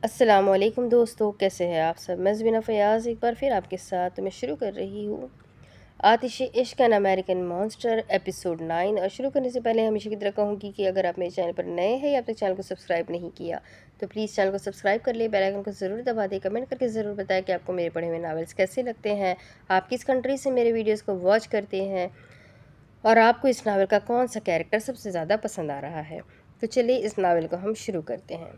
السلام علیکم دوستو، کیسے ہیں آپ سب؟ میں زبینہ فیاض ایک بار پھر آپ کے ساتھ میں شروع کر رہی ہوں آتش عشق این امریکن مانسٹر ایپیسوڈ 9۔ اور شروع کرنے سے پہلے ہمیشہ کی طرح کہوں گی کہ اگر آپ میرے چینل پر نئے ہیں یا اب تک چینل کو سبسکرائب نہیں کیا تو پلیز چینل کو سبسکرائب کر لیں، بیل آئیکن کو ضرور دبا دیں، کمنٹ کر کے ضرور بتائیں کہ آپ کو میرے پڑھے ہوئے ناولس کیسے لگتے ہیں، آپ کس کنٹری سے میرے ویڈیوز کو واچ کرتے ہیں اور آپ کو اس ناول کا کون سا کیریکٹر سب سے زیادہ پسند آ رہا ہے۔ تو چلیے اس ناول کو ہم شروع کرتے ہیں۔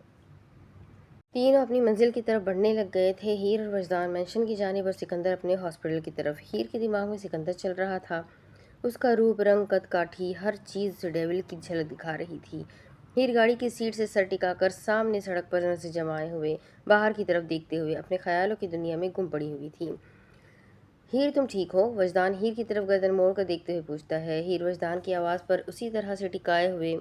تینوں اپنی منزل کی طرف بڑھنے لگ گئے تھے، ہیر اور وجدان مینشن کی جانب اور سکندر اپنے ہاسپٹل کی طرف۔ ہیر کے دماغ میں سکندر چل رہا تھا، اس کا روپ، رنگ، قد کاٹھی، ہر چیز ڈیول کی جھلک دکھا رہی تھی۔ ہیر گاڑی کی سیٹ سے سر ٹکا کر سامنے سڑک پر نظر جمائے ہوئے باہر کی طرف دیکھتے ہوئے اپنے خیالوں کی دنیا میں گم پڑی ہوئی تھی۔ ہیر تم ٹھیک ہو؟ وجدان ہیر کی طرف گردن موڑ کر دیکھتے ہوئے پوچھتا ہے۔ ہیر وجدان کی آواز پر اسی طرح سے ٹکائے ہوئے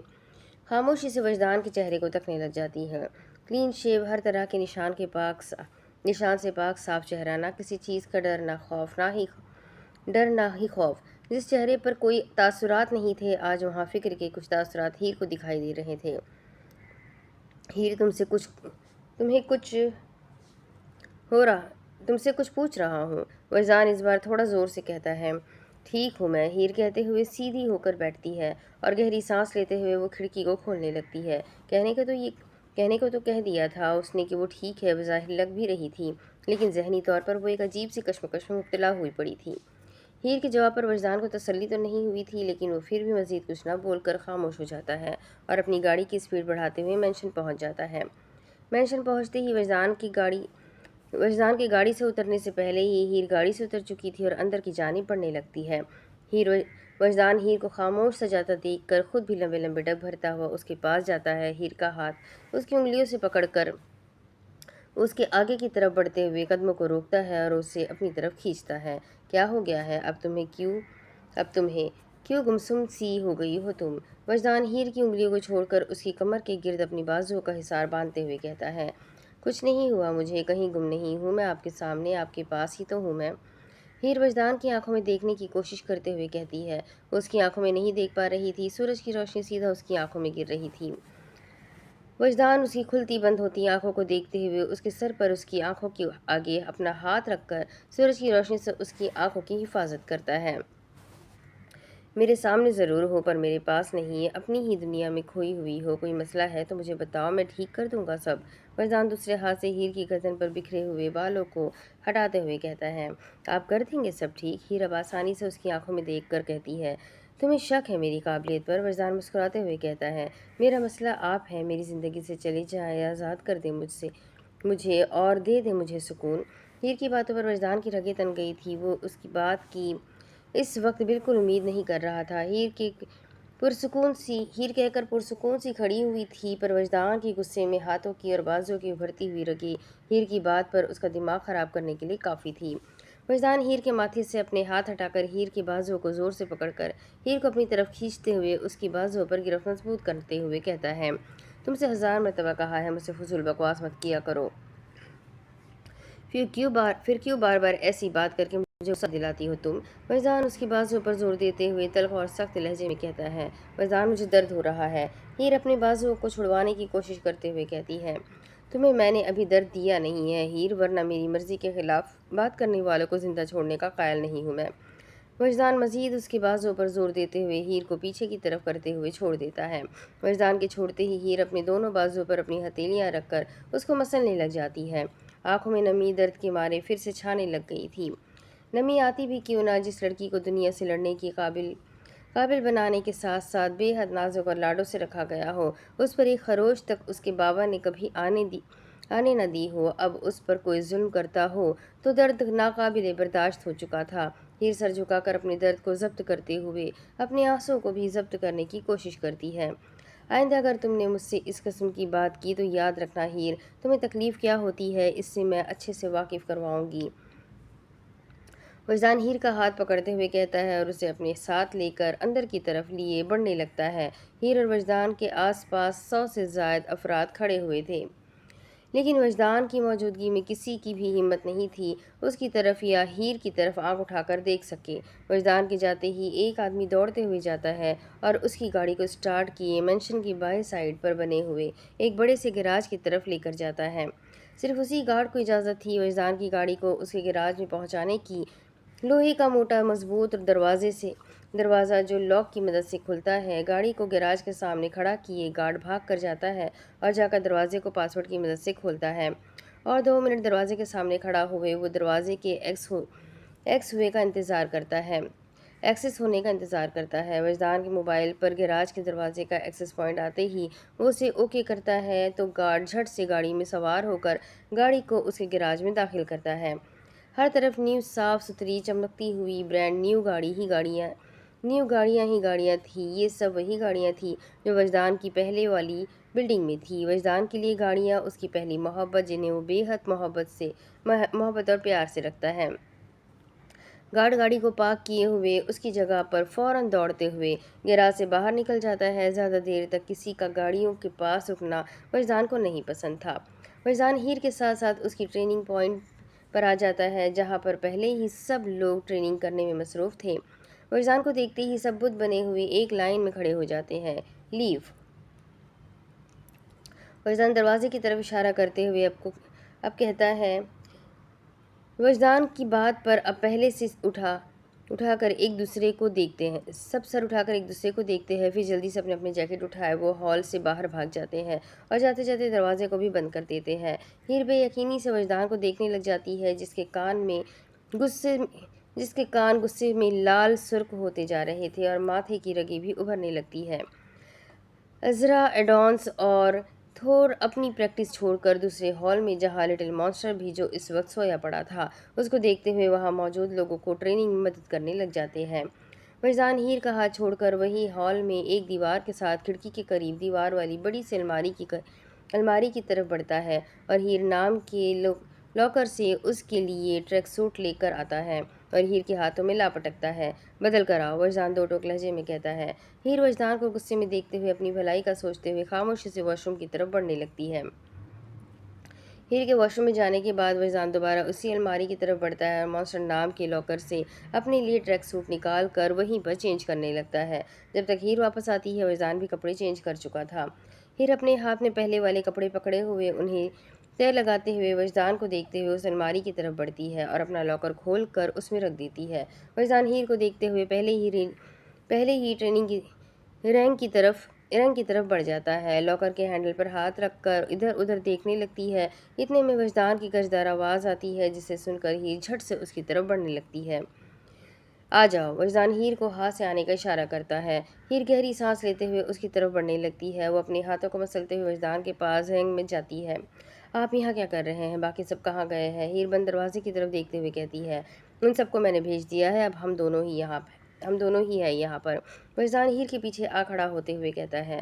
خاموشی سے وجدان کے چہرے کو تکنے لگ جاتی ہے۔ کلین شیو، ہر طرح کے نشان سے پاک صاف چہرہ، نہ کسی چیز کا ڈر نہ ہی خوف۔ جس چہرے پر کوئی تاثرات نہیں تھے، آج وہاں فکر کے کچھ تاثرات ہیر کو دکھائی دے رہے تھے۔ ہیر تمہیں کچھ ہو رہا تم سے کچھ پوچھ رہا ہوں، وجدان اس بار تھوڑا زور سے کہتا ہے۔ ٹھیک ہوں میں، ہیر کہتے ہوئے سیدھی ہو کر بیٹھتی ہے اور گہری سانس لیتے ہوئے وہ کھڑکی کو کھولنے لگتی ہے۔ کہنے کو تو کہہ دیا تھا اس نے کہ وہ ٹھیک ہے، بظاہر لگ بھی رہی تھی، لیکن ذہنی طور پر وہ ایک عجیب سی کشمکش میں مبتلا ہوئی پڑی تھی۔ ہیر کے جواب پر وجدان کو تسلی تو نہیں ہوئی تھی، لیکن وہ پھر بھی مزید کچھ نہ بول کر خاموش ہو جاتا ہے اور اپنی گاڑی کی سپیڈ بڑھاتے ہوئے مینشن پہنچ جاتا ہے۔ مینشن پہنچتے ہی وجدان کی گاڑی سے اترنے سے پہلے ہی ہیر گاڑی سے اتر چکی تھی اور اندر کی جانب بڑھنے لگتی ہے۔ وجدان ہیر کو خاموش سا جاتا دیکھ کر خود بھی لمبے لمبے ڈگ بھرتا ہوا اس کے پاس جاتا ہے۔ ہیر کا ہاتھ اس کی انگلیوں سے پکڑ کر اس کے آگے کی طرف بڑھتے ہوئے قدموں کو روکتا ہے اور اسے اپنی طرف کھینچتا ہے۔ کیا ہو گیا ہے؟ اب تمہیں کیوں گمسم سی ہو گئی ہو تم؟ وجدان ہیر کی انگلیوں کو چھوڑ کر اس کی کمر کے گرد اپنی بازوؤں کا حصار باندھتے ہوئے کہتا ہے۔ کچھ نہیں ہوا مجھے، کہیں گم نہیں ہوں میں، آپ کے سامنے، آپ کے پاس ہی تو ہوں میں۔ ہیر وجدان کی آنکھوں میں دیکھنے کی کوشش کرتے ہوئے کہتی ہے۔ وہ اس کی آنکھوں میں نہیں دیکھ پا رہی تھی، سورج کی روشنی سیدھا اس کی آنکھوں میں گر رہی تھی۔ وجدان اس کی کھلتی بند ہوتی آنکھوں کو دیکھتے ہوئے اس کے سر پر اس کی آنکھوں کے آگے اپنا ہاتھ رکھ کر سورج کی روشنی سے اس کی آنکھوں کی حفاظت کرتا ہے۔ میرے سامنے ضرور ہو پر میرے پاس نہیں، اپنی ہی دنیا میں کھوئی ہوئی ہو، کوئی مسئلہ ہے تو مجھے بتاؤ، میں ٹھیک کر دوں گا سب۔ وجدان دوسرے ہاتھ سے ہیر کی گردن پر بکھرے ہوئے بالوں کو ہٹاتے ہوئے کہتا ہے۔ آپ کر دیں گے سب ٹھیک؟ ہیر اب آسانی سے اس کی آنکھوں میں دیکھ کر کہتی ہے۔ تمہیں شک ہے میری قابلیت پر؟ وجدان مسکراتے ہوئے کہتا ہے۔ میرا مسئلہ آپ ہیں، میری زندگی سے چلے جائیں، آزاد کر دیں مجھے اور دے دیں مجھے سکون۔ ہیر کی باتوں پر وجدان کی رگیں تن گئی تھی، وہ اس کی بات کی اس وقت بالکل امید نہیں کر رہا تھا۔ ہیر کہہ کر پرسکون سی کھڑی ہوئی تھی، پر وجدان کے غصے میں ہاتھوں کی اور بازوؤں کی ابھرتی ہوئی رگیں ہیر کی بات پر اس کا دماغ خراب کرنے کے لیے کافی تھی۔ وجدان ہیر کے ماتھے سے اپنے ہاتھ ہٹا کر ہیر کے بازوؤں کو زور سے پکڑ کر ہیر کو اپنی طرف کھینچتے ہوئے اس کی بازوؤں پر گرفت مضبوط کرتے ہوئے کہتا ہے۔ تم سے 1000 مرتبہ کہا ہے مجھ سے فضول بکواس مت کیا کرو، پھر کیوں بار بار ایسی بات کر کے مجھے غصہ دلاتی ہو تم؟ وجدان اس کی بازوؤں پر زور دیتے ہوئے تلخ اور سخت لہجے میں کہتا ہے۔ وجدان مجھے درد ہو رہا ہے، ہیر اپنے بازوؤں کو چھڑوانے کی کوشش کرتے ہوئے کہتی ہے۔ تمہیں میں نے ابھی درد دیا نہیں ہے ہیر، ورنہ میری مرضی کے خلاف بات کرنے والوں کو زندہ چھوڑنے کا قائل نہیں ہوں میں۔ وجدان مزید اس کے بازوؤں پر زور دیتے ہوئے ہیر کو پیچھے کی طرف کرتے ہوئے چھوڑ دیتا ہے۔ وجدان کے چھوڑتے ہی ہیر اپنے دونوں بازوؤں پر اپنی ہتھیلیاں رکھ کر اس کو مسلنے لگ جاتی ہے۔ آنکھوں میں نمی درد کے مارے پھر سے چھانے لگ گئی تھی۔ نمی آتی بھی کیوں نہ، جس لڑکی کو دنیا سے لڑنے کی قابل بنانے کے ساتھ ساتھ بے حد نازک اور لاڈوں سے رکھا گیا ہو، اس پر ایک خروش تک اس کے بابا نے کبھی آنے نہ دی ہو، اب اس پر کوئی ظلم کرتا ہو تو درد ناقابل برداشت ہو چکا تھا۔ ہیر سر جھکا کر اپنے درد کو ضبط کرتے ہوئے اپنے آنسوؤں کو بھی ضبط کرنے کی کوشش کرتی ہے۔ آئندہ اگر تم نے مجھ سے اس قسم کی بات کی تو یاد رکھنا ہیر، تمہیں تکلیف کیا ہوتی ہے اس سے میں اچھے سے واقف کرواؤں گی۔ وجدان ہیر کا ہاتھ پکڑتے ہوئے کہتا ہے اور اسے اپنے ساتھ لے کر اندر کی طرف لیے بڑھنے لگتا ہے۔ ہیر اور وجدان کے آس پاس 100 سے زائد افراد کھڑے ہوئے تھے۔ لیکن وجدان کی موجودگی میں کسی کی بھی ہمت نہیں تھی اس کی طرف یا ہیر کی طرف آنکھ اٹھا کر دیکھ سکے۔ وجدان کے جاتے ہی ایک آدمی دوڑتے ہوئے جاتا ہے اور اس کی گاڑی کو سٹارٹ کیے مینشن کی بائیں سائڈ پر بنے ہوئے ایک بڑے سے گیراج کی طرف لے کر جاتا ہے۔ صرف اسی گارڈ کو اجازت تھی وجدان کی گاڑی کو اس کے گیراج میں پہنچانے کی۔ لوہے کا موٹا مضبوط دروازہ جو لاک کی مدد سے کھلتا ہے، گاڑی کو گیراج کے سامنے کھڑا کیے گارڈ بھاگ کر جاتا ہے اور جا کر دروازے کو پاسورڈ کی مدد سے کھولتا ہے اور 2 منٹ دروازے کے سامنے کھڑا ہوئے وہ دروازے کے ایکسس ہونے کا انتظار کرتا ہے۔ وجدان کے موبائل پر گیراج کے دروازے کا ایکسس پوائنٹ آتے ہی وہ اسے اوکے کرتا ہے تو گارڈ جھٹ سے گاڑی میں سوار ہو کر گاڑی کو اس کے گیراج میں داخل کرتا ہے۔ ہر طرف نیو صاف ستھری چمکتی ہوئی برانڈ نیو گاڑیاں تھیں۔ یہ سب وہی گاڑیاں تھیں جو وجدان کی پہلے والی بلڈنگ میں تھی۔ وجدان کے لیے گاڑیاں اس کی پہلی محبت جنہیں وہ بے حد محبت اور پیار سے رکھتا ہے۔ گارڈ گاڑی کو پارک کیے ہوئے اس کی جگہ پر فوراً دوڑتے ہوئے گیراج سے باہر نکل جاتا ہے۔ زیادہ دیر تک کسی کا گاڑیوں کے پاس رکنا وجدان کو نہیں پسند تھا۔ وجدان ہیر کے ساتھ ساتھ اس کی ٹریننگ پوائنٹ پر آ جاتا ہے جہاں پر پہلے ہی سب لوگ ٹریننگ کرنے میں مصروف تھے۔ وجدان کو دیکھتے ہی سب بت بنے ہوئے ایک لائن میں کھڑے ہو جاتے ہیں۔ لیو۔ وجدان دروازے کی طرف اشارہ کرتے ہوئے اب کہتا ہے۔ وجدان کی بات پر اب پہلے سے اٹھا کر ایک دوسرے کو دیکھتے ہیں۔ سب سر اٹھا کر ایک دوسرے کو دیکھتے ہیں، پھر جلدی سے اپنے جیکٹ اٹھائے وہ ہال سے باہر بھاگ جاتے ہیں اور جاتے جاتے دروازے کو بھی بند کر دیتے ہیں۔ ہیر بے یقینی سے وجدان کو دیکھنے لگ جاتی ہے جس کے کان غصے میں لال سرخ ہوتے جا رہے تھے اور ماتھے کی رگیں بھی ابھرنے لگتی ہیں۔ عذرا، ایڈونس اور تھور اپنی پریکٹس چھوڑ کر دوسرے ہال میں جہاں لٹل مانسٹر بھی جو اس وقت سویا پڑا تھا اس کو دیکھتے ہوئے وہاں موجود لوگوں کو ٹریننگ میں مدد کرنے لگ جاتے ہیں۔ وجدان ہیر کا ہاتھ چھوڑ کر وہی ہال میں ایک دیوار کے ساتھ کھڑکی کے قریب دیوار والی بڑی سی الماری کی طرف بڑھتا ہے اور ہیر نام کے لاکر سے اس کے لیے ٹریک سوٹ لے کر آتا ہے اور ہیر کے ہاتھوں میں لا پٹکتا ہے۔ بدل کر آؤ، وجدان دو ٹوک لہجے میں کہتا ہے۔ ہیر وجدان کو غصے میں دیکھتے ہوئے اپنی بھلائی کا سوچتے ہوئے خاموشی سے واش روم کی طرف بڑھنے لگتی ہے۔ ہیر کے واش روم میں جانے کے بعد وجدان دوبارہ اسی الماری کی طرف بڑھتا ہے اور مانسٹر نام کے لاکر سے اپنے لیے ٹریک سوٹ نکال کر وہیں پر چینج کرنے لگتا ہے۔ جب تک ہیر واپس آتی ہے وجدان بھی کپڑے چینج کر چکا تھا۔ ہیر اپنے ہاتھ میں پہلے والے کپڑے پکڑے ہوئے انہیں تہہ لگاتے ہوئے وجدان کو دیکھتے ہوئے اس الماری کی طرف بڑھتی ہے اور اپنا لاکر کھول کر اس میں رکھ دیتی ہے۔ وجدان ہیر کو دیکھتے ہوئے پہلے ہی رینگ کی طرف بڑھ جاتا ہے، لاکر کے ہینڈل پر ہاتھ رکھ کر ادھر ادھر دیکھنے لگتی ہے۔ اتنے میں وجدان کی گجدار آواز آتی ہے جسے سن کر ہیر جھٹ سے اس کی طرف بڑھنے لگتی ہے۔ آ جاؤ، وجدان ہیر کو ہاتھ سے آنے کا اشارہ کرتا ہے۔ ہیر گہری سانس لیتے ہوئے اس کی طرف بڑھنے لگتی ہے۔ وہ اپنے ہاتھوں کو مسلتے ہوئے وجدان کے پاس رینگ میں جاتی ہے۔ آپ یہاں کیا کر رہے ہیں؟ باقی سب کہاں گئے ہیں؟ ہیر بند دروازے کی طرف دیکھتے ہوئے کہتی ہے۔ ان سب کو میں نے بھیج دیا ہے، اب ہم دونوں ہی ہیں یہاں پر۔ وجدان ہیر کے پیچھے آ کھڑا ہوتے ہوئے کہتا ہے۔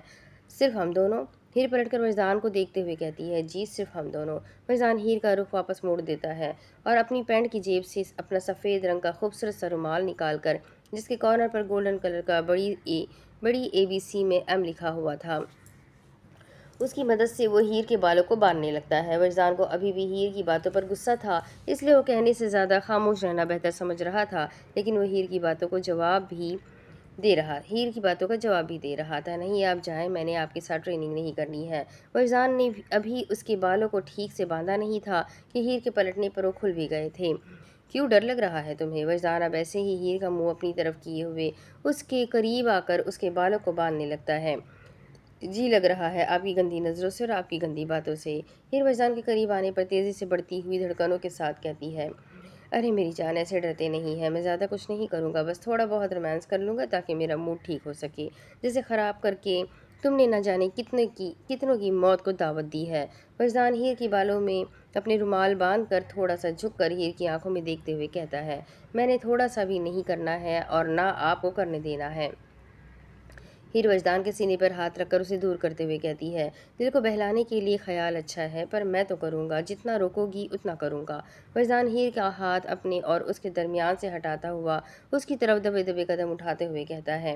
صرف ہم دونوں؟ ہیر پلٹ کر وجدان کو دیکھتے ہوئے کہتی ہے۔ جی صرف ہم دونوں۔ وجدان ہیر کا رخ واپس موڑ دیتا ہے اور اپنی پینٹ کی جیب سے اپنا سفید رنگ کا خوبصورت سا رومال نکال کر جس کے کارنر پر گولڈن کلر کا بڑی ABC میں M لکھا ہوا تھا اس کی مدد سے وہ ہیر کے بالوں کو باندھنے لگتا ہے۔ وجدان کو ابھی بھی ہیر کی باتوں پر غصہ تھا اس لیے وہ کہنے سے زیادہ خاموش رہنا بہتر سمجھ رہا تھا، لیکن وہ ہیر کی باتوں کا جواب بھی دے رہا تھا۔ نہیں آپ جائیں، میں نے آپ کے ساتھ ٹریننگ نہیں کرنی ہے۔ وجدان نے ابھی اس کے بالوں کو ٹھیک سے باندھا نہیں تھا کہ ہیر کے پلٹنے پر وہ کھل بھی گئے تھے۔ کیوں ڈر لگ رہا ہے تمہیں؟ وجدان اب ایسے ہی ہیر کا منہ اپنی طرف کیے ہوئے اس کے قریب آ کر اس کے بالوں کو باندھنے لگتا ہے۔ جی لگ رہا ہے آپ کی گندی نظروں سے اور آپ کی گندی باتوں سے۔ ہیر وجدان کے قریب آنے پر تیزی سے بڑھتی ہوئی دھڑکنوں کے ساتھ کہتی ہے۔ ارے میری جان، ایسے ڈرتے نہیں ہیں، میں زیادہ کچھ نہیں کروں گا، بس تھوڑا بہت رومانس کر لوں گا تاکہ میرا موڈ ٹھیک ہو سکے، جسے خراب کر کے تم نے نہ جانے کتنوں کی موت کو دعوت دی ہے۔ وجدان ہیر کی بالوں میں اپنے رومال باندھ کر تھوڑا سا جھک کر ہیر کی آنکھوں میں دیکھتے ہوئے کہتا ہے۔ میں نے تھوڑا سا بھی نہیں کرنا ہے اور نہ آپ کو کرنے دینا ہے۔ ہیر وجدان کے سینے پر ہاتھ رکھ کر اسے دور کرتے ہوئے کہتی ہے۔ دل کو بہلانے کے لیے خیال اچھا ہے پر میں تو کروں گا، جتنا روکو گی اتنا کروں گا۔ وجدان ہیر کا ہاتھ اپنے اور اس کے درمیان سے ہٹاتا ہوا اس کی طرف دبے دبے قدم اٹھاتے ہوئے کہتا ہے۔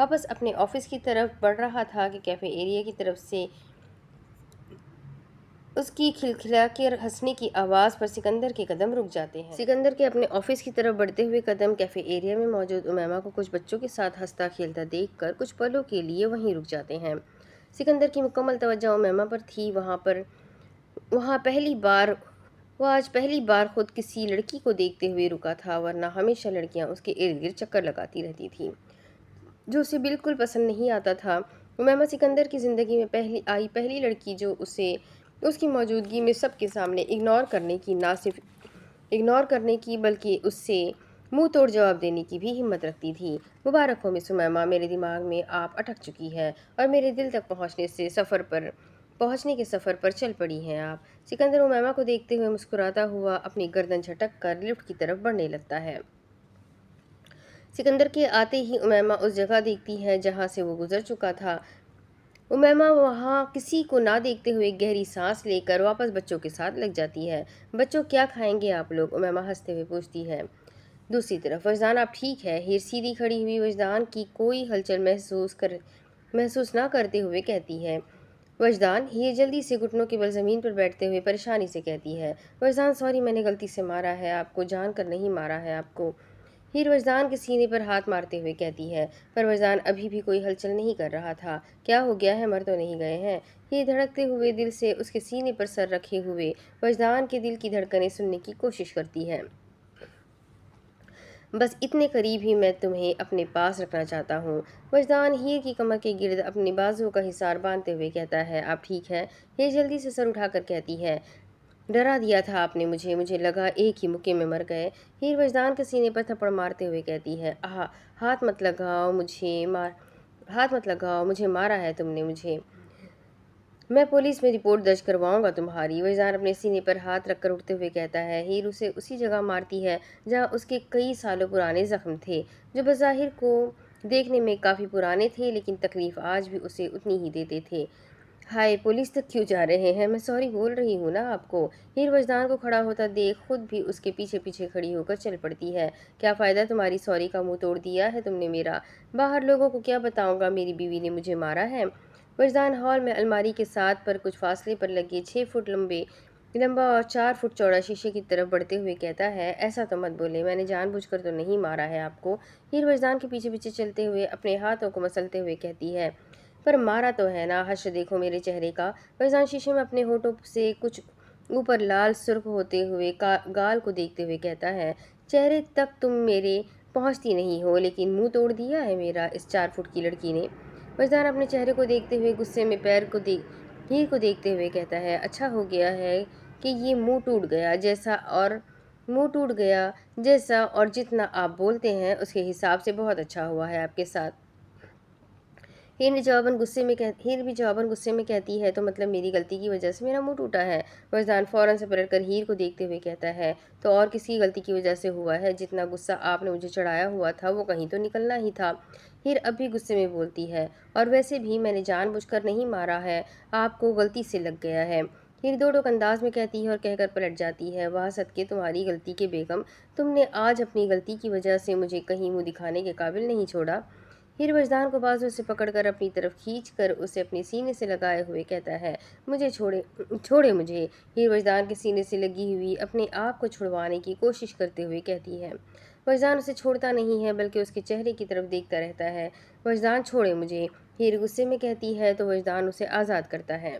واپس اپنے آفس کی طرف بڑھ رہا تھا کہ کیفے ایریا کی طرف سے اس کی کھلکھلا کر ہنسنے کی آواز پر سکندر کے قدم رک جاتے ہیں۔ سکندر کے اپنے آفس کی طرف بڑھتے ہوئے قدم کیفے ایریا میں موجود امیمہ کو کچھ بچوں کے ساتھ ہنستا کھیلتا دیکھ کر کچھ پلوں کے لیے وہیں رک جاتے ہیں۔ سکندر کی مکمل توجہ امیمہ پر تھی۔ وہ آج پہلی بار خود کسی لڑکی کو دیکھتے ہوئے رکا تھا، ورنہ ہمیشہ لڑکیاں اس کے ارد گرد چکر لگاتی رہتی تھیں، جو اسے بالکل پسند نہیں آتا تھا۔ امیمہ سکندر کی زندگی میں پہلی لڑکی جو اسے اس کی موجودگی میں سب کے سامنے نہ صرف اگنور کرنے کی بلکہ اس سے منہ توڑ جواب دینے کی بھی ہمت رکھتی تھی۔ مبارک ہو مس امیمہ، میرے دماغ میں آپ اٹک چکی ہے اور میرے دل تک پہنچنے کے سفر پر چل پڑی ہیں آپ۔ سکندر امیمہ کو دیکھتے ہوئے مسکراتا ہوا اپنی گردن جھٹک کر لفٹ کی طرف بڑھنے لگتا ہے۔ سکندر کے آتے ہی امیمہ اس جگہ دیکھتی ہے جہاں سے وہ گزر چکا تھا۔ امیمہ وہاں کسی کو نہ دیکھتے ہوئے گہری سانس لے کر واپس بچوں کے ساتھ لگ جاتی ہے۔ بچوں کیا کھائیں گے آپ لوگ؟ امیمہ ہنستے ہوئے پوچھتی ہے۔ دوسری طرف وجدان آپ ٹھیک ہے؟ ہیر سیدھی کھڑی ہوئی وجدان کی کوئی ہلچل محسوس نہ کرتے ہوئے کہتی ہے۔ وجدان؟ ہیر جلدی سے گھٹنوں کے بل زمین پر بیٹھتے ہوئے پریشانی سے کہتی ہے۔ وجدان سوری، میں نے غلطی سے مارا ہے آپ کو، جان کر نہیں مارا ہے آپ کو۔ ہیر وجدان کے سینے پر ہاتھ مارتے ہوئے کہتی ہے، پر وجدان ابھی بھی کوئی ہلچل نہیں کر رہا تھا۔ کیا ہو گیا ہے؟ مر تو نہیں گئے ہیں؟ ہیر دھڑکتے ہوئے دل سے اس کے سینے پر سر رکھے ہوئے وجدان کے دل کی دھڑکنیں سننے کی کوشش کرتی ہے۔ بس اتنے قریب ہی میں تمہیں اپنے پاس رکھنا چاہتا ہوں۔ وجدان ہیر کی کمر کے گرد اپنے بازوؤں کا حصار باندھتے ہوئے کہتا ہے۔ آپ ٹھیک ہے؟ ہیر جلدی سے سر اٹھا کر کہتی ہے۔ ڈرا دیا تھا آپ نے مجھے لگا ایک ہی مکے میں مر گئے۔ ہیر وجدان کے سینے پر تھپڑ مارتے ہوئے کہتی ہے۔ ہاتھ مت لگاؤ مجھے مارا ہے تم نے مجھے۔ میں پولیس میں رپورٹ درج کرواؤں گا تمہاری۔ وجدان اپنے سینے پر ہاتھ رکھ کر اٹھتے ہوئے کہتا ہے۔ ہیر اسے اسی جگہ مارتی ہے جہاں اس کے کئی سالوں پرانے زخم تھے، جو بظاہر کو دیکھنے میں کافی پرانے تھے لیکن تکلیف آج بھی اسے اتنی ہی دیتے تھے۔ ہائے، پولیس تک کیوں جا رہے ہیں؟ میں سوری بول رہی ہوں نا آپ کو۔ ہیر وجدان کو کھڑا ہوتا دیکھ خود بھی اس کے پیچھے پیچھے کھڑی ہو کر چل پڑتی ہے۔ کیا فائدہ تمہاری سوری کا، منہ توڑ دیا ہے تم نے میرا۔ باہر لوگوں کو کیا بتاؤں گا میری بیوی نے مجھے مارا ہے۔ وجدان ہال میں الماری کے ساتھ پر کچھ فاصلے پر لگے 6 فٹ لمبا اور 4 فٹ چوڑا شیشے کی طرف بڑھتے ہوئے کہتا ہے۔ ایسا تو مت بولے، میں نے جان بوجھ کر تو نہیں مارا ہے آپ کو۔ ہیر وجدان کے پیچھے پیچھے چلتے ہوئے اپنے ہاتھوں کو مسلتے ہوئے کہتی ہے۔ پر مارا تو ہے نا، حشر دیکھو میرے چہرے کا۔ وجدان شیشے میں اپنے ہونٹوں سے کچھ اوپر لال سرخ ہوتے ہوئے گال کو دیکھتے ہوئے کہتا ہے۔ چہرے تک تم میرے پہنچتی نہیں ہو لیکن منہ توڑ دیا ہے میرا اس 4 فٹ کی لڑکی نے۔ وجدان اپنے چہرے کو دیکھتے ہوئے غصے میں ہیر کو دیکھتے ہوئے کہتا ہے۔ اچھا ہو گیا ہے کہ یہ منہ ٹوٹ گیا جیسا اور جتنا آپ بولتے ہیں اس کے حساب سے بہت اچھا ہوا ہے آپ کے ساتھ۔ ہیر بھی جواباً غصے میں کہتی ہے۔ تو مطلب میری غلطی کی وجہ سے میرا منہ ٹوٹا ہے؟ وجدان فوراً سے پلٹ کر ہیر کو دیکھتے ہوئے کہتا ہے۔ تو اور کس کی غلطی کی وجہ سے ہوا ہے؟ جتنا غصہ آپ نے مجھے چڑھایا ہوا تھا وہ کہیں تو نکلنا ہی تھا۔ ہیر اب بھی غصے میں بولتی ہے۔ اور ویسے بھی میں نے جان بوجھ کر نہیں مارا ہے، آپ کو غلطی سے لگ گیا ہے۔ ہیر دو ٹوک انداز میں کہتی ہے اور کہہ کر پلٹ جاتی ہے۔ واہ صدقے تمہاری غلطی کے بیگم، تم نے آج اپنی غلطی کی وجہ سے مجھے کہیں منہ دکھانے کے قابل نہیں چھوڑا۔ ہیر وجدان کو بازو سے پکڑ کر اپنی طرف کھینچ کر اسے اپنے سینے سے لگائے ہوئے کہتا ہے۔ مجھے چھوڑے مجھے۔ ہیر وجدان کے سینے سے لگی ہوئی اپنے آپ کو چھڑوانے کی کوشش کرتے ہوئے کہتی ہے۔ وجدان اسے چھوڑتا نہیں ہے بلکہ اس کے چہرے کی طرف دیکھتا رہتا ہے۔ وجدان چھوڑے مجھے، ہیر غصے میں کہتی ہے تو وجدان اسے آزاد کرتا ہے۔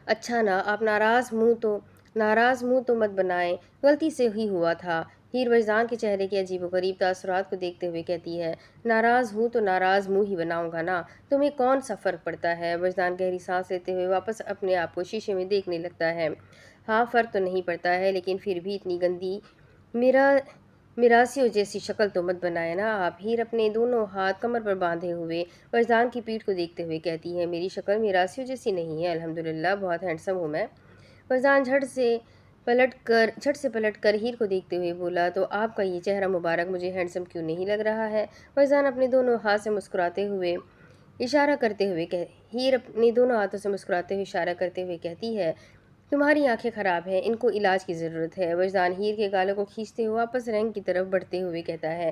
اچھا نا، آپ ناراض منہ تو مت بنائیں، غلطی سے ہی ہوا تھا۔ ہیر وجدان کے چہرے کے عجیب و غریب تاثرات کو دیکھتے ہوئے کہتی ہے۔ ناراض ہوں تو ناراض منہ ہی بناؤں گا نا، تمہیں کون سا فرق پڑتا ہے؟ وجدان گہری سانس لیتے ہوئے واپس اپنے آپ کو شیشے میں دیکھنے لگتا ہے۔ ہاں فرق تو نہیں پڑتا ہے، لیکن پھر بھی اتنی گندی میراسیوں جیسی شکل تو مت بنائے نا آپ۔ ہیر اپنے دونوں ہاتھ کمر پر باندھے ہوئے وجدان کی پیٹھ کو دیکھتے ہوئے کہتی ہے۔ میری شکل میراسیوں جیسی نہیں ہے، الحمدللہ بہت ہینڈسم ہوں میں۔ وجدان جھٹ سے پلٹ کر ہیر کو دیکھتے ہوئے بولا۔ تو آپ کا یہ چہرہ مبارک مجھے ہینڈسم کیوں نہیں لگ رہا ہے؟ وجدان اپنے دونوں ہاتھ سے مسکراتے ہوئے اشارہ کرتے ہوئے کہتی ہے۔ تمہاری آنکھیں خراب ہیں، ان کو علاج کی ضرورت ہے۔ وجدان ہیر کے گالوں کو کھینچتے ہوئے واپس رینک کی طرف بڑھتے ہوئے کہتا ہے۔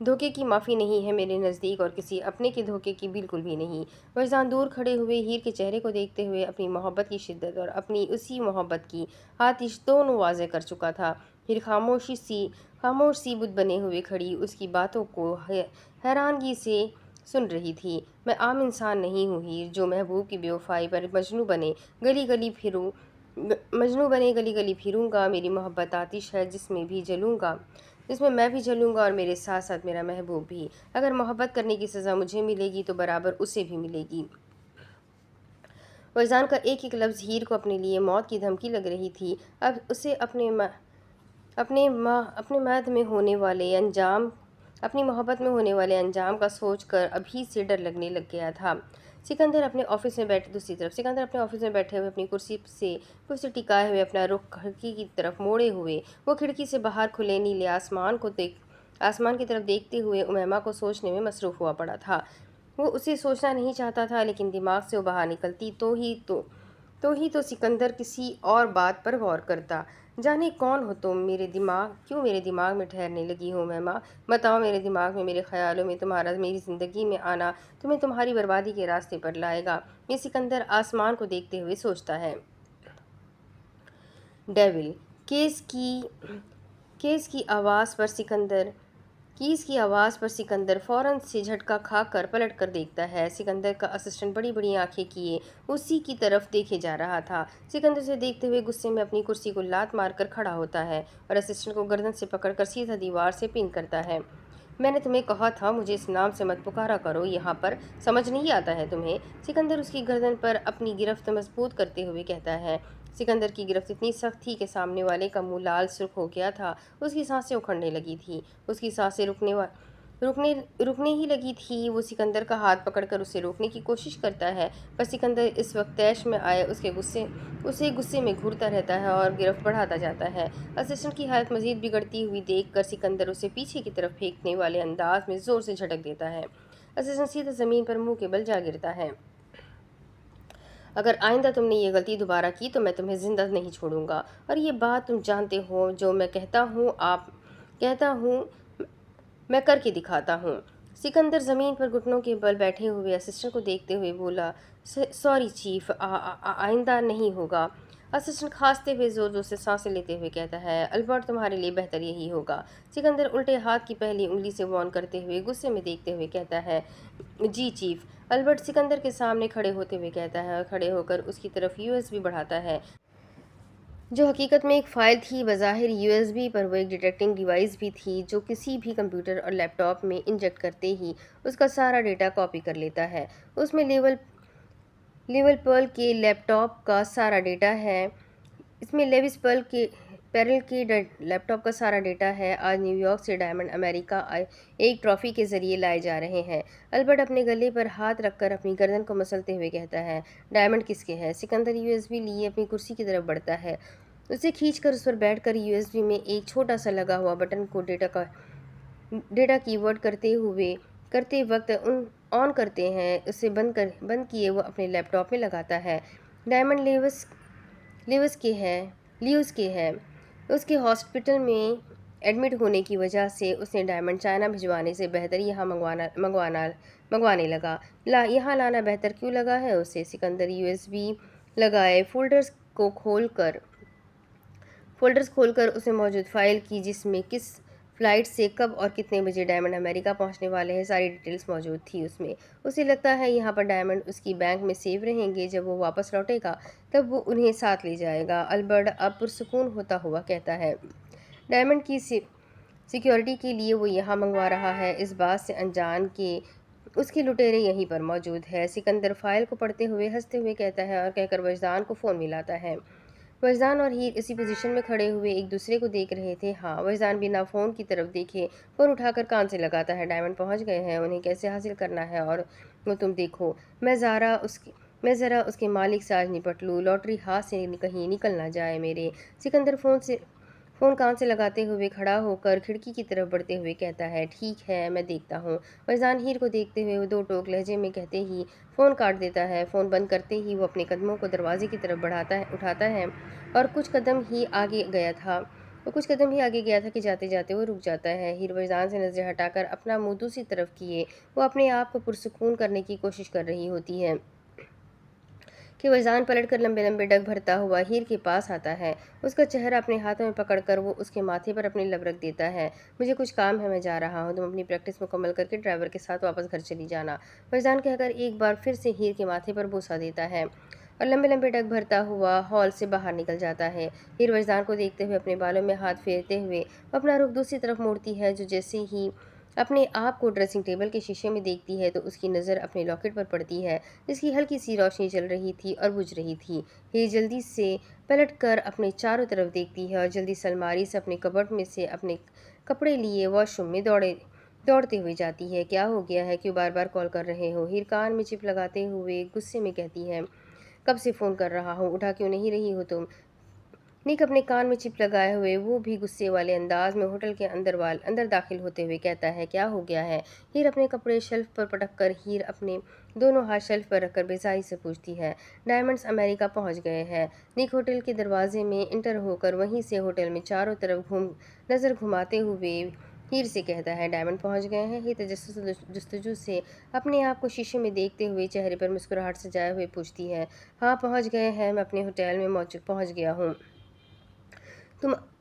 دھوکے کی معافی نہیں ہے میرے نزدیک، اور کسی اپنے کے دھوکے کی بالکل بھی نہیں۔ وجدان دور کھڑے ہوئے ہیر کے چہرے کو دیکھتے ہوئے اپنی محبت کی شدت اور اپنی اسی محبت کی آتش دونوں واضح کر چکا تھا۔ ہیر خاموش سی بت بنے ہوئے کھڑی اس کی باتوں کو حیرانگی سے سن رہی تھی۔ میں عام انسان نہیں ہوں ہیر، جو محبوب کی بے وفائی پر مجنوں بنے گلی گلی پھروں گا۔ میری محبت آتش ہے جس میں میں بھی جلوں گا اور میرے ساتھ ساتھ میرا محبوب بھی۔ اگر محبت کرنے کی سزا مجھے ملے گی تو برابر اسے بھی ملے گی۔ وجدان کا ایک ایک لفظ ہیر کو اپنے لیے موت کی دھمکی لگ رہی تھی۔ اب اسے اپنی محبت میں ہونے والے انجام کا سوچ کر ابھی سے ڈر لگنے لگ گیا تھا۔ سکندر اپنے آفس میں بیٹھے ہوئے اپنی کرسی سے ٹکائے ہوئے اپنا رخ کھڑکی کی طرف موڑے ہوئے، وہ کھڑکی سے باہر کھلے نیلے آسمان کی طرف دیکھتے ہوئے امیمہ کو سوچنے میں مصروف ہوا پڑا تھا۔ وہ اسے سوچنا نہیں چاہتا تھا، لیکن دماغ سے وہ باہر نکلتی تو سکندر کسی اور بات پر غور کرتا۔ جانے کون ہو تم، کیوں میرے دماغ میں ٹھہرنے لگی ہو امیمہ؟ بتاؤ، میرے دماغ میں، میرے خیالوں میں تمہارا میری زندگی میں آنا تمہیں تمہاری بربادی کے راستے پر لائے گا۔ یہ سکندر آسمان کو دیکھتے ہوئے سوچتا ہے۔ ڈیول کیس کی آواز پر سکندر فوراً سے جھٹکا کھا کر پلٹ کر دیکھتا ہے۔ سکندر کا اسسٹنٹ بڑی بڑی آنکھیں کیے اسی کی طرف دیکھے جا رہا تھا۔ سکندر سے دیکھتے ہوئے غصے میں اپنی کرسی کو لات مار کر کھڑا ہوتا ہے اور اسسٹنٹ کو گردن سے پکڑ کر سیدھا دیوار سے پن کرتا ہے۔ میں نے تمہیں کہا تھا مجھے اس نام سے مت پکارا کرو یہاں پر، سمجھ نہیں آتا ہے تمہیں؟ سکندر اس کی گردن پر اپنی گرفت مضبوط کرتے ہوئے کہتا ہے۔ سکندر کی گرفت اتنی سخت تھی کہ سامنے والے کا منہ لال سرخ ہو گیا تھا۔ اس کی سانسیں اکھڑنے لگی تھیں، اس کی سانسیں رکنے ہی لگی تھی۔ وہ سکندر کا ہاتھ پکڑ کر اسے روکنے کی کوشش کرتا ہے، پر سکندر اس وقت طیش میں آئے اسے غصے میں گھورتا رہتا ہے اور گرفت بڑھاتا جاتا ہے۔ اسسٹنٹ کی حالت مزید بگڑتی ہوئی دیکھ کر سکندر اسے پیچھے کی طرف پھینکنے والے انداز میں زور سے جھٹک دیتا ہے۔ اسسٹنٹ سیدھا زمین پر منہ کے بل جا گرتا ہے۔ اگر آئندہ تم نے یہ غلطی دوبارہ کی تو میں تمہیں زندہ نہیں چھوڑوں گا، اور یہ بات تم جانتے ہو، جو میں کہتا ہوں میں کر کے دکھاتا ہوں۔ سکندر زمین پر گھٹنوں کے بل بیٹھے ہوئے اسسٹنٹ کو دیکھتے ہوئے بولا، سوری چیف، آئندہ نہیں ہوگا۔ اسسٹنٹ کھانستے ہوئے زور زور سے سانسیں لیتے ہوئے کہتا ہے، البرٹ تمہارے لیے بہتر یہی ہوگا۔ سکندر الٹے ہاتھ کی پہلی انگلی سے وارن کرتے ہوئے غصے میں دیکھتے ہوئے کہتا ہے، جی چیف۔ البرٹ سکندر کے سامنے کھڑے ہوتے ہوئے کہتا ہے اور کھڑے ہو کر اس کی طرف USB بڑھاتا ہے، جو حقیقت میں ایک فائل تھی۔ بظاہر USB، پر وہ ایک ڈیٹیکٹنگ ڈیوائس بھی تھی جو کسی بھی کمپیوٹر اور لیپ ٹاپ میں انجیکٹ کرتے ہی اس کا سارا ڈیٹا کاپی کر لیتا ہے۔ اس میں لیول پرل کے لیپ ٹاپ کا سارا ڈیٹا ہے۔ لیپ ٹاپ کا سارا ڈیٹا ہے۔ آج نیو یارک سے ڈائمنڈ امریکہ ایک ٹرافی کے ذریعے لائے جا رہے ہیں۔ البرٹ اپنے گلے پر ہاتھ رکھ کر اپنی گردن کو مسلتے ہوئے کہتا ہے، ڈائمنڈ کس کے ہے؟ سکندر USB لیے اپنی کرسی کی طرف بڑھتا ہے، اسے کھینچ کر اس پر بیٹھ کر USB میں ایک چھوٹا سا لگا ہوا بٹن کو ڈیٹا کی ورڈ کرتے وقت آن کرتے ہیں، اسے بند کیے وہ اپنے لیپ ٹاپ میں لگاتا ہے۔ ڈائمنڈ لیوز کے ہے۔ اس کے ہاسپٹل میں ایڈمٹ ہونے کی وجہ سے اس نے ڈائمنڈ چائنا بھجوانے سے بہتر یہاں منگوانے لگا۔ یہاں لانا بہتر کیوں لگا ہے اسے؟ سکندر USB لگائے فولڈرز کھول کر اسے موجود فائل کی، جس میں کس فلائٹ سے کب اور کتنے بجے ڈائمنڈ امریکہ پہنچنے والے ہیں، ساری ڈیٹیلز موجود تھی اس میں۔ اسے لگتا ہے یہاں پر ڈائمنڈ اس کی بینک میں سیو رہیں گے، جب وہ واپس لوٹے گا تب وہ انہیں ساتھ لے جائے گا۔ البرٹ اب پرسکون ہوتا ہوا کہتا ہے، ڈائمنڈ کی سیکیورٹی کے لیے وہ یہاں منگوا رہا ہے، اس بات سے انجان کہ اس کے لٹیرے یہیں پر موجود ہے۔ سکندر فائل کو پڑھتے ہوئے ہنستے ہوئے کہتا ہے اور کہہ کر وجدان کو فون ملاتا ہے۔ وجدان اور ہیر اسی پوزیشن میں کھڑے ہوئے ایک دوسرے کو دیکھ رہے تھے۔ ہاں، وجدان بنا فون کی طرف دیکھے فون اٹھا کر کان سے لگاتا ہے، ڈائمنڈ پہنچ گئے ہیں، انہیں کیسے حاصل کرنا ہے اور وہ تم دیکھو، میں ذرا اس کے مالک سے آج نپٹ لوں، لاٹری ہاتھ سے کہیں نکل نہ جائے میرے۔ سکندر فون کان سے لگاتے ہوئے کھڑا ہو کر کھڑکی کی طرف بڑھتے ہوئے کہتا ہے، ٹھیک ہے، میں دیکھتا ہوں۔ وجدان ہیر کو دیکھتے ہوئے وہ دو ٹوک لہجے میں کہتے ہی فون کاٹ دیتا ہے۔ فون بند کرتے ہی وہ اپنے قدموں کو دروازے کی طرف اٹھاتا ہے اور کچھ قدم ہی آگے گیا تھا، وہ کچھ قدم ہی آگے گیا تھا کہ جاتے جاتے وہ رک جاتا ہے۔ ہیر وجدان سے نظر ہٹا کر اپنا منہ دوسری طرف کیے وہ اپنے آپ کو پرسکون کرنے کی کوشش کر رہی ہوتی ہے کہ وجدان پلٹ کر لمبے لمبے ڈگ بھرتا ہوا ہیر کے پاس آتا ہے۔ اس کا چہرہ اپنے ہاتھوں میں پکڑ کر وہ اس کے ماتھے پر اپنی لب رکھ دیتا ہے۔ مجھے کچھ کام ہے، میں جا رہا ہوں، تم اپنی پریکٹس مکمل کر کے ڈرائیور کے ساتھ واپس گھر چلی جانا، وجدان کہہ کر ایک بار پھر سے ہیر کے ماتھے پر بوسہ دیتا ہے اور لمبے لمبے ڈگ بھرتا ہوا ہال سے باہر نکل جاتا ہے۔ ہیر وجدان کو دیکھتے ہوئے اپنے بالوں میں ہاتھ پھیرتے ہوئے اپنا رخ دوسری طرف موڑتی ہے، جو جیسے ہی اپنے آپ کو ڈریسنگ ٹیبل کے شیشے میں دیکھتی ہے تو اس کی نظر اپنے لاکٹ پر پڑتی ہے جس کی ہلکی سی روشنی جل رہی تھی اور بجھ رہی تھی۔ ہیر جلدی سے پلٹ کر اپنے چاروں طرف دیکھتی ہے اور جلدی سے الماری سے اپنے کبرڈ میں سے اپنے کپڑے لیے واش روم میں دوڑتے ہوئے جاتی ہے۔ کیا ہو گیا ہے؟ کیوں بار بار کال کر رہے ہو؟ ہیر کان میں چپ لگاتے ہوئے غصے میں کہتی ہے۔ کب سے فون کر رہا ہوں، اٹھا کیوں نہیں رہی ہو تم؟ نک اپنے کان میں چپ لگائے ہوئے وہ بھی غصے والے انداز میں ہوٹل کے اندر داخل ہوتے ہوئے کہتا ہے۔ کیا ہو گیا ہے؟ ہیر اپنے کپڑے شیلف پر پٹک کر ہیر اپنے دونوں ہاتھ شیلف پر رکھ کر بیزاری سے پوچھتی ہے۔ ڈائمنڈز امریکہ پہنچ گئے ہیں۔ نک ہوٹل کے دروازے میں انٹر ہو کر وہیں سے ہوٹل میں چاروں طرف نظر گھماتے ہوئے ہیر سے کہتا ہے۔ ڈائمنڈ پہنچ گئے ہیں؟ ہیر تجسس جستجو سے اپنے آپ کو شیشے میں دیکھتے ہوئے چہرے پر مسکراہٹ سجائے ہوئے پوچھتی ہے۔ ہاں پہنچ گئے ہیں، میں اپنے ہوٹل میں پہنچ گیا ہوں۔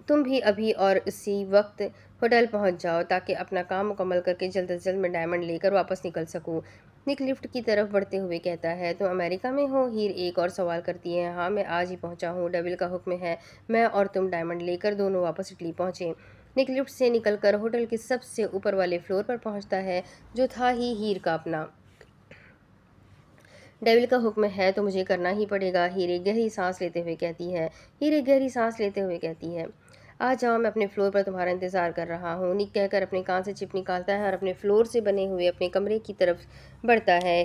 تم بھی ابھی اور اسی وقت ہوٹل پہنچ جاؤ تاکہ اپنا کام مکمل کر کے جلد از جلد میں ڈائمنڈ لے کر واپس نکل سکوں۔ نک لفٹ کی طرف بڑھتے ہوئے کہتا ہے۔ تم امریکہ میں ہو؟ ہیر ایک اور سوال کرتی ہے۔ ہاں میں آج ہی پہنچا ہوں، ڈیول کا حکم ہے میں اور تم ڈائمنڈ لے کر دونوں واپس اٹلی پہنچیں۔ نک لفٹ سے نکل کر ہوٹل کے سب سے اوپر والے فلور پر پہنچتا ہے جو تھا ہی ہیر کا اپنا۔ ڈیول کا حکم ہے تو مجھے کرنا ہی پڑے گا، ہیر ایک گہری سانس لیتے ہوئے کہتی ہے۔ ہیر ایک گہری سانس لیتے ہوئے کہتی ہے۔ آ جاؤ، میں اپنے فلور پر تمہارا انتظار کر رہا ہوں، نک کہہ کر اپنے کان سے چپ نکالتا ہے اور اپنے فلور سے بنے ہوئے اپنے کمرے کی طرف بڑھتا ہے۔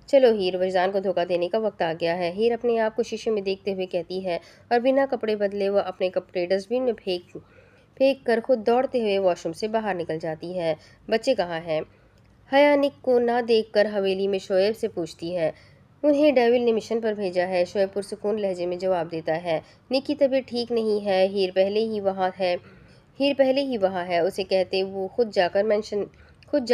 چلو ہیر، وجدان کو دھوکہ دینے کا وقت آ گیا ہے، ہیر اپنے آپ کو شیشے میں دیکھتے ہوئے کہتی ہے اور بنا کپڑے بدلے وہ اپنے کپڑے ڈسٹ بن میں پھینک کر خود دوڑتے ہوئے واش روم سے باہر نکل جاتی ہے۔ بچے کہاں ہیں؟ حیا نک کو نہ دیکھ کر حویلی میں شعیب سے پوچھتی ہے۔ انہیں ڈیول نے مشن پر بھیجا ہے، شعیب پرسکون لہجے میں جواب دیتا ہے۔ نک کی طبیعت ٹھیک نہیں ہے، ہیر پہلے ہی وہاں ہے، اسے کہتے وہ خود جا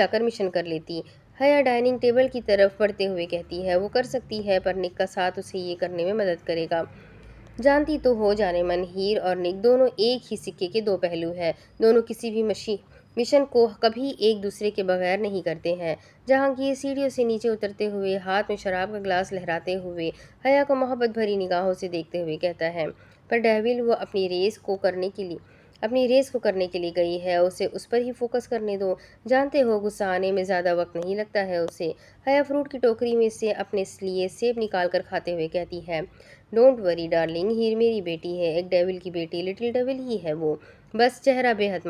کر مشن کر لیتی۔ حیا ڈائننگ ٹیبل کی طرف بڑھتے ہوئے کہتی ہے۔ وہ کر سکتی ہے پر نک کا ساتھ اسے یہ کرنے میں مدد کرے گا۔ جانتی تو ہو جانے من، ہیر اور نک دونوں ایک ہی سکے کے دو پہلو ہیں، دونوں کسی بھی مشن کو کبھی ایک دوسرے کے بغیر نہیں کرتے ہیں۔ جہانگیر سیڑھیوں سے نیچے اترتے ہوئے ہاتھ میں شراب کا گلاس لہراتے ہوئے حیا کو محبت بھری نگاہوں سے دیکھتے ہوئے کہتا ہے۔ پر ڈیول وہ اپنی ریس کو کرنے کے لیے گئی ہے، اسے اس پر ہی فوکس کرنے دو، جانتے ہو غصہ آنے میں زیادہ وقت نہیں لگتا ہے اسے۔ حیا فروٹ کی ٹوکری میں سے اپنے لیے سیب نکال کر کھاتے ہوئے کہتی ہے۔ ڈونٹ وری ڈارلنگ، ہیر میری بیٹی ہے، ایک ڈیول کی بیٹی، لٹل ڈیول ہی ہے وہ، بس چہرہ بے حد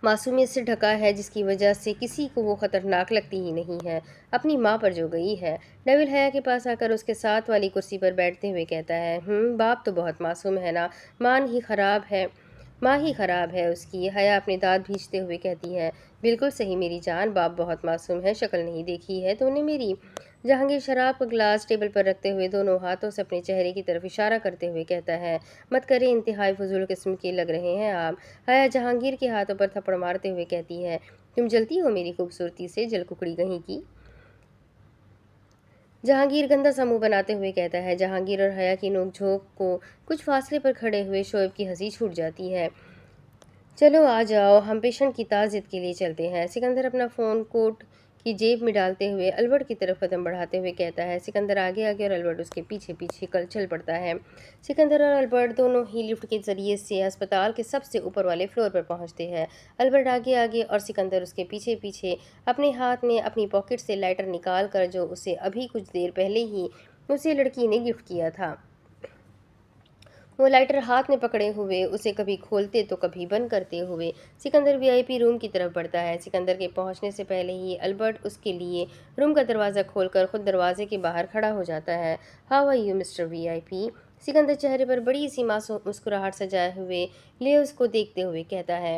معصومیت سے ڈھکا ہے جس کی وجہ سے کسی کو وہ خطرناک لگتی ہی نہیں ہے۔ اپنی ماں پر جو گئی ہے۔ ڈیول حیا کے پاس آ کر اس کے ساتھ والی کرسی پر بیٹھتے ہوئے کہتا ہے۔ باپ تو بہت معصوم ہے نا، ماں ہی خراب ہے اس کی، حیا اپنے دانت بھینچتے ہوئے کہتی ہے۔ بالکل صحیح میری جان، باپ بہت معصوم ہے، شکل نہیں دیکھی ہے تو نے میری؟ جہانگیر شراب کا گلاس ٹیبل پر رکھتے ہوئے دونوں ہاتھوں سے اپنے چہرے کی طرف اشارہ کرتے ہوئے کہتا ہے۔ مت کریں، انتہائی فضول قسم کے لگ رہے ہیں آپ۔ حیا جہانگیر کے ہاتھوں پر تھپڑ مارتے ہوئے کہتی ہے۔ تم جلتی ہو میری خوبصورتی سے، جل ککڑی کہیں کی۔ جہانگیر گندا سا منہ بناتے ہوئے کہتا ہے۔ جہانگیر اور حیا کی نوک جھونک کو کچھ فاصلے پر کھڑے ہوئے شعیب کی ہنسی چھوٹ جاتی ہے۔ چلو آ جاؤ، ہم پیشنٹ کی تعزیت کے لیے چلتے ہیں، سکندر اپنا فون کوٹ کی جیب میں ڈالتے ہوئے البرٹ کی طرف قدم بڑھاتے ہوئے کہتا ہے۔ سکندر آگے اور البرٹ اس کے پیچھے چل پڑتا ہے۔ سکندر اور البرٹ دونوں ہی لفٹ کے ذریعے سے ہسپتال کے سب سے اوپر والے فلور پر پہنچتے ہیں۔ البرٹ آگے اور سکندر اس کے پیچھے اپنے ہاتھ میں اپنی پاکٹ سے لائٹر نکال کر، جو اسے ابھی کچھ دیر پہلے ہی اسے لڑکی نے گفٹ کیا تھا، وہ لائٹر ہاتھ میں پکڑے ہوئے اسے کبھی کھولتے تو کبھی بند کرتے ہوئے سکندر وی آئی پی روم کی طرف بڑھتا ہے۔ سکندر کے پہنچنے سے پہلے ہی البرٹ اس کے لیے روم کا دروازہ کھول کر خود دروازے کے باہر کھڑا ہو جاتا ہے۔ ہاؤ آر یو مسٹر وی آئی پی؟ سکندر چہرے پر بڑی سی معصوم مسکراہٹ سجائے ہوئے لیوز کو دیکھتے ہوئے کہتا ہے۔